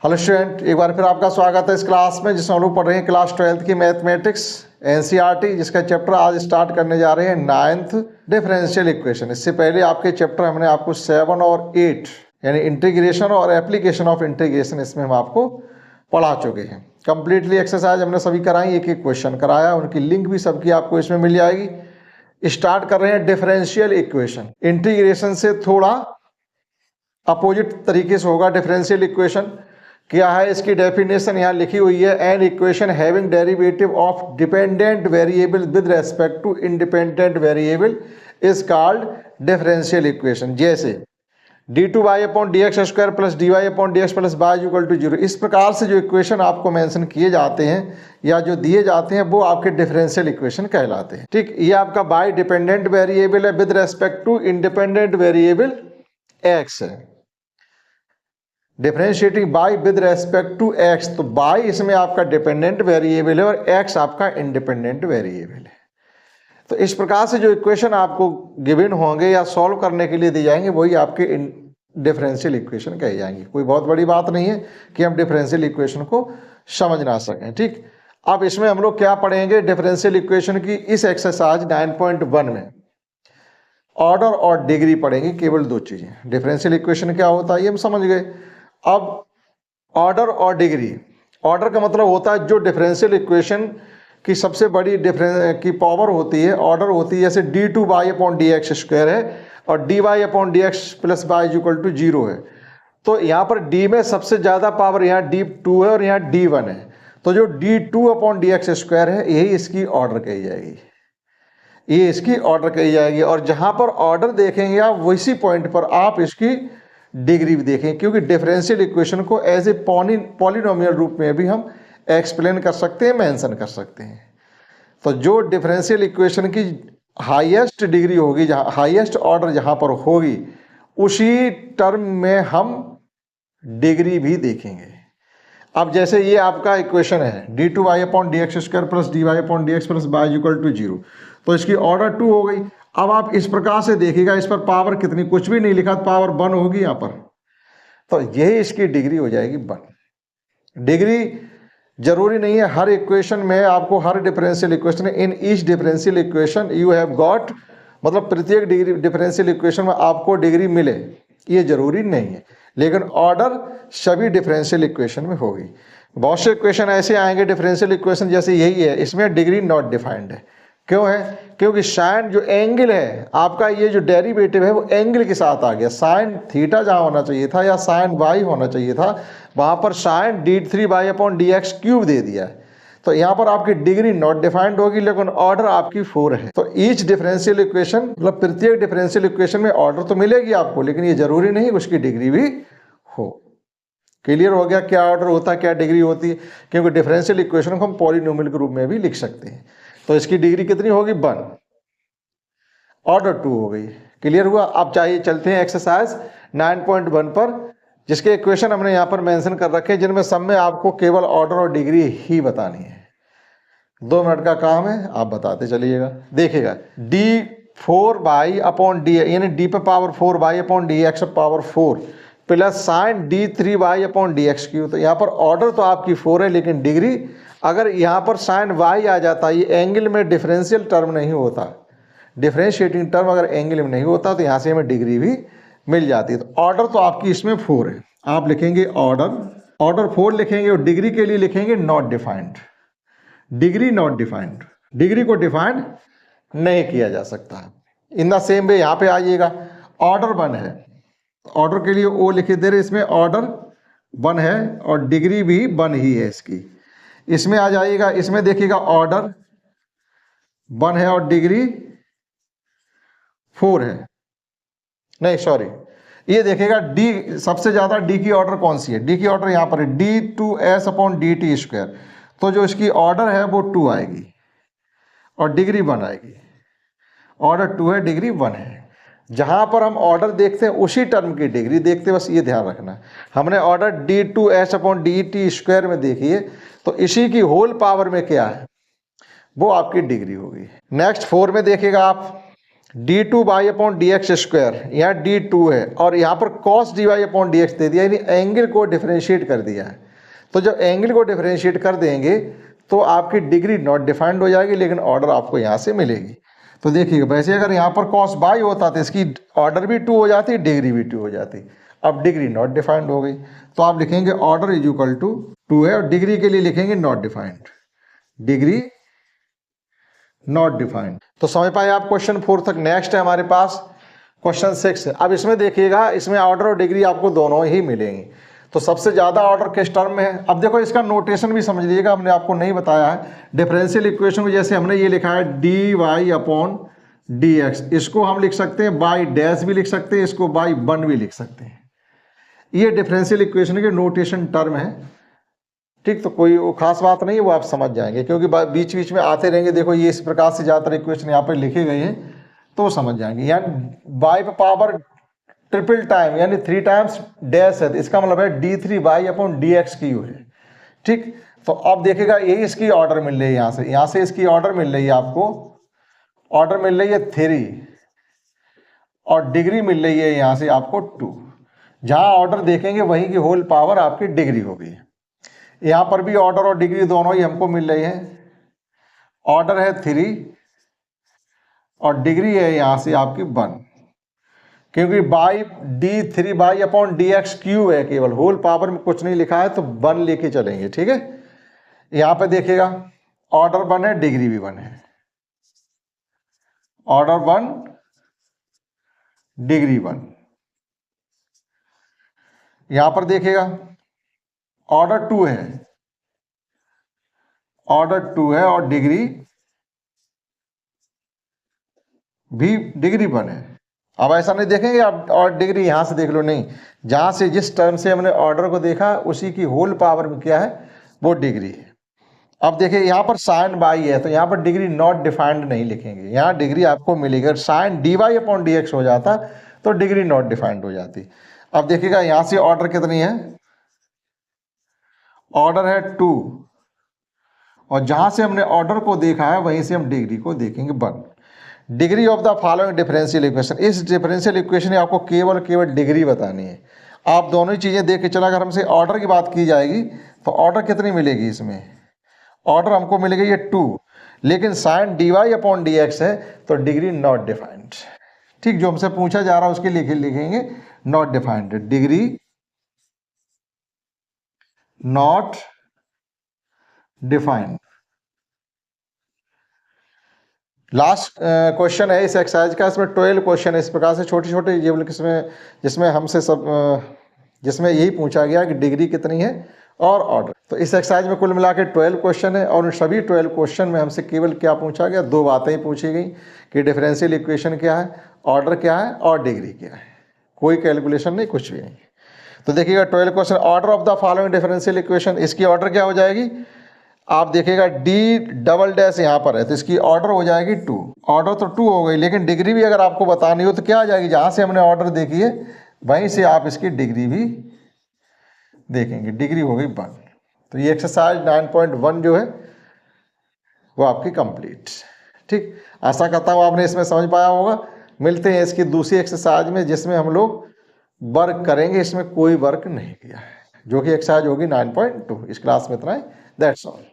Hello student, एक बार फिर आपका स्वागत है इस क्लास में जिसमें हम लोग पढ़ रहे हैं क्लास 12th की मैथमेटिक्स एनसीईआरटी, जिसका चैप्टर आज स्टार्ट करने जा रहे हैं 9th डिफरेंशियल इक्वेशन। इससे पहले आपके चैप्टर हमने आपको 7 और 8 यानी इंटीग्रेशन और एप्लीकेशन ऑफ इंटीग्रेशन इसमें हम आपको पढ़ा चुके हैं। कंप्लीटली एक्सरसाइज हमने सभी कराई, एक एक क्वेश्चन कराया, उनकी लिंक भी सबकी आपको इसमें मिल जाएगी। स्टार्ट कर रहे हैं डिफरेंशियल इक्वेशन। इंटीग्रेशन से थोड़ा अपोजिट तरीके से होगा डिफरेंशियल इक्वेशन। क्या है इसकी डेफिनेशन यहाँ लिखी हुई है, an equation having derivative of dependent variable with respect to independent variable is called differential equation. जैसे d2y/dx² plus dy/dx plus y=0। इस प्रकार से जो इक्वेशन आपको मेंशन किए जाते हैं या जो दिए जाते हैं वो आपके डिफरेंशियल इक्वेशन कहलाते हैं। ठीक, ये आपका बाय डिपेंडेंट वेरिएबल है with respect to independent variable x है। Differentiating y with respect to x, तो बाय इसमें आपका डिपेंडेंट वेरिएबल है और x आपका इंडिपेंडेंट वेरिएबल है। तो इस प्रकार से जो इक्वेशन आपको गिवन होंगे या सॉल्व करने के लिए दी जाएंगे वही आपके डिफरेंशियल इक्वेशन कही जाएंगे। कोई बहुत बड़ी बात नहीं है कि हम डिफरेंशियल इक्वेशन को समझ ना सकें। ठीक, अब इसमें हम लोग क्या पढ़ेंगे डिफरेंशियल इक्वेशन की इस एक्सरसाइज 9.1 में ऑर्डर और डिग्री पढ़ेंगे। केवल दो चीजें, डिफरेंशियल इक्वेशन क्या होता है ये हम समझ गए। अब ऑर्डर और डिग्री, ऑर्डर का मतलब होता है जो डिफरेंशियल इक्वेशन की सबसे बड़ी डिफरेंस की पावर होती है, ऑर्डर होती है। जैसे d2y/dx² है और dy/dx प्लस y=0 है, तो यहाँ पर d में सबसे ज़्यादा पावर यहाँ d2 है और यहाँ d1 है, तो जो d2/dx² है यही इसकी ऑर्डर कही जाएगी, ये इसकी ऑर्डर कही जाएगी। और जहाँ पर ऑर्डर देखेंगे आप वैसी पॉइंट पर आप इसकी डिग्री भी देखें, क्योंकि डिफरेंशियल इक्वेशन को एज ए पॉलिनोमियल रूप में भी हम एक्सप्लेन कर सकते हैं, मेंशन कर सकते हैं। तो जो डिफरेंशियल इक्वेशन की हाईएस्ट डिग्री होगी, जहाँ हाईएस्ट ऑर्डर जहाँ पर होगी, उसी टर्म में हम डिग्री भी देखेंगे। अब जैसे ये आपका इक्वेशन है d2y/dx² plus dy/dx plus y=0, तो इसकी ऑर्डर 2 हो गई। अब आप इस प्रकार से देखिएगा, इस पर पावर कितनी, कुछ भी नहीं लिखा, पावर 1 होगी यहाँ पर, तो यही इसकी डिग्री हो जाएगी 1। डिग्री जरूरी नहीं है हर इक्वेशन में आपको, हर differential equation in each differential equation you have got, मतलब प्रत्येक डिग्री डिफरेंशियल इक्वेशन में आपको डिग्री मिले, ये जरूरी नहीं है, लेकिन ऑर्डर सभी डिफरेंशियल इक्वेशन में होगी। बहुत से इक्वेशन ऐसे आएंगे डिफरेंशियल इक्वेशन जैसे यही है, इसमें डिग्री नॉट डिफाइंड है। क्यों है? क्योंकि साइन जो एंगल है आपका, ये जो डेरिवेटिव है वो एंगल के साथ आ गया। साइन थीटा जहाँ होना चाहिए था या साइन वाई होना चाहिए था, वहाँ पर साइन d3y/dx³ दे दिया है, तो यहाँ पर आपकी डिग्री नॉट डिफाइंड होगी, लेकिन ऑर्डर आपकी 4 है। तो ईच डिफरेंशियल इक्वेशन, मतलब प्रत्येक डिफरेंशियल इक्वेशन में ऑर्डर तो मिलेगी आपको, लेकिन ये जरूरी नहीं उसकी डिग्री भी हो। क्लियर हो गया क्या ऑर्डर होता है, क्या डिग्री होती है? क्योंकि डिफरेंशियल इक्वेशन को हम पॉलिनोमियल के रूप में भी लिख सकते हैं। तो इसकी डिग्री कितनी होगी? 1, ऑर्डर 2 हो गई। क्लियर हुआ? अब चाहिए चलते हैं एक्सरसाइज 9.1 पर, जिसके इक्वेशन हमने यहाँ पर मेंशन कर रखे हैं, जिनमें सब में आपको केवल ऑर्डर और डिग्री ही बतानी है। 2 मिनट का काम है, आप बताते चलिएगा। देखिएगा d4y/d यानी d पे power 4y/dx power 4 plus sign d3y/dx³, तो यहाँ पर ऑर्डर तो आपकी 4 है, लेकिन डिग्री, अगर यहाँ पर साइन y आ जाता, ये एंगल में डिफरेंशियल टर्म नहीं होता, डिफरेंशिएटिंग टर्म अगर एंगल में नहीं होता, तो यहाँ से हमें डिग्री भी मिल जाती है। तो ऑर्डर तो आपकी इसमें 4 है, आप लिखेंगे ऑर्डर 4 लिखेंगे, और डिग्री के लिए लिखेंगे not defined. Degree not defined, degree को डिफाइंड नहीं किया जा सकता। इन द सेम वे यहाँ पे आइएगा, ऑर्डर 1 है, ऑर्डर के लिए ओ लिखे दे रहे, इसमें ऑर्डर 1 है और डिग्री भी 1 ही है इसकी। इसमें आ जाइएगा, इसमें देखिएगा ऑर्डर 1 है और डिग्री 4 है, नहीं सॉरी, ये देखिएगा डी, सबसे ज्यादा डी की ऑर्डर कौन सी है? डी की ऑर्डर यहाँ पर है d2s/dt², तो जो इसकी ऑर्डर है वो 2 आएगी और डिग्री 1 आएगी। ऑर्डर 2 है, डिग्री 1 है। जहां पर हम ऑर्डर देखते हैं उसी टर्म की डिग्री देखते हैं, बस ये ध्यान रखना। हमने ऑर्डर d2s/dt² में देखिए, तो इसी की होल पावर में क्या है, वो आपकी डिग्री होगी। नेक्स्ट 4 में देखिएगा आप, d2 by upon D X square, यहाँ d2 है और यहाँ पर cos dy upon D X दे दिया, यानी एंगल को डिफरेंशिएट कर दिया है। तो जब एंगल को डिफरेंशिएट कर देंगे तो आपकी डिग्री नॉट डिफाइंड हो जाएगी, लेकिन ऑर्डर आपको यहाँ से मिलेगी। तो देखिएगा, वैसे अगर यहाँ पर cos बाई होता तो इसकी ऑर्डर भी 2 हो जाती, डिग्री भी 2 हो जाती। अब डिग्री नॉट डिफाइंड हो गई, तो आप लिखेंगे ऑर्डर इज इक्वल टू 2 है, और डिग्री के लिए लिखेंगे not defined, degree not defined. तो समझ पाए आप क्वेश्चन 4 तक। नेक्स्ट है हमारे पास क्वेश्चन 6। अब इसमें देखिएगा, इसमें ऑर्डर और डिग्री आपको दोनों ही मिलेंगी। तो सबसे ज़्यादा ऑर्डर किस टर्म में है? अब देखो इसका नोटेशन भी समझ लीजिएगा, हमने आपको नहीं बताया है। डिफरेंशियल इक्वेशन को जैसे हमने ये लिखा है d y upon D x, इसको हम लिख सकते हैं बाई डैश भी लिख सकते हैं, इसको बाई 1 भी लिख सकते हैं। ये डिफरेंशियल इक्वेशन के नोटेशन टर्म है, ठीक। तो कोई वो खास बात नहीं है, वो आप समझ जाएंगे क्योंकि बीच बीच में आते रहेंगे। देखो ये इस प्रकार से ज़्यादातर इक्वेशन यहाँ पर लिखे गए हैं, तो वो समझ जाएंगे। यानी बाई पावर ट्रिपल टाइम यानी 3 टाइम्स डैश है, तो इसका मतलब है d3 by upon D x Q है, ठीक। तो अब देखिएगा यही इसकी ऑर्डर मिल रही है, यहाँ से इसकी ऑर्डर मिल रही है, आपको ऑर्डर मिल रही है 3 और डिग्री मिल रही है यहाँ से आपको 2। जहाँ ऑर्डर देखेंगे वहीं की होल पावर आपकी डिग्री होगी। यहाँ पर भी ऑर्डर और डिग्री दोनों ही हमको मिल रही है। ऑर्डर है 3 और डिग्री है यहाँ से आपकी 1, क्योंकि by d3 by upon D x Q है, केवल होल पावर में कुछ नहीं लिखा है, तो 1 लेके चलेंगे, ठीक है। यहाँ पे देखिएगा ऑर्डर 1 है, डिग्री भी 1 है, ऑर्डर 1 डिग्री 1। यहाँ पर देखिएगा ऑर्डर 2 है, ऑर्डर 2 है और डिग्री भी डिग्री 1 है। अब ऐसा नहीं देखेंगे आप और डिग्री यहाँ से देख लो, नहीं, जहाँ से जिस टर्म से हमने ऑर्डर को देखा उसी की होल पावर में क्या है, वो डिग्री है। अब देखिए यहाँ पर साइन बाई है, तो यहाँ पर डिग्री नॉट डिफाइंड नहीं लिखेंगे, यहाँ डिग्री आपको मिलेगी। अगर sine d y upon D x हो जाता तो डिग्री नॉट डिफाइंड हो जाती। अब देखिएगा यहाँ से ऑर्डर कितनी है, ऑर्डर है 2 और जहाँ से हमने ऑर्डर को देखा है वहीं से हम डिग्री को देखेंगे 1। Degree of the following differential equation, इस डिफरेंशियल इक्वेशन में आपको केवल डिग्री बतानी है। आप दोनों ही चीज़ें देख के चला। अगर हमसे ऑर्डर की बात की जाएगी तो ऑर्डर कितनी मिलेगी, इसमें ऑर्डर हमको मिलेगी ये 2, लेकिन sine d y upon D x है तो डिग्री नॉट डिफाइंड, ठीक। जो हमसे पूछा जा रहा है उसके लिखेंगे not defined, degree not defined. Last question है इस एक्सरसाइज का, इसमें 12 क्वेश्चन है इस प्रकार से छोटे छोटे ये जिसमें हमसे जिसमें यही पूछा गया कि डिग्री कितनी है और ऑर्डर। तो इस एक्सरसाइज में कुल मिला के 12 क्वेश्चन है और उन सभी 12 क्वेश्चन में हमसे केवल क्या पूछा गया, 2 बातें ही पूछी गई कि डिफरेंशियल इक्वेशन क्या है, ऑर्डर क्या है और डिग्री क्या है। कोई कैलकुलेशन नहीं, कुछ भी नहीं। तो देखिएगा 12 question, order of the following differential equation, इसकी ऑर्डर क्या हो जाएगी, आप देखिएगा डी डबल डैश यहाँ पर है तो इसकी ऑर्डर हो जाएगी 2। ऑर्डर तो 2 हो गई, लेकिन डिग्री भी अगर आपको बतानी हो तो क्या आ जाएगी, जहाँ से हमने ऑर्डर देखी है वहीं से आप इसकी डिग्री भी देखेंगे, डिग्री हो गई 1। तो ये एक्सरसाइज 9.1 जो है वो आपकी कंप्लीट, ठीक। आशा करता हूँ आपने इसमें समझ पाया होगा। मिलते हैं इसकी दूसरी एक्सरसाइज में जिसमें हम लोग वर्क करेंगे। इसमें कोई वर्क नहीं किया है, जो कि एक्सरसाइज होगी 9.2। इस क्लास में इतना ही, दैट्स ऑल।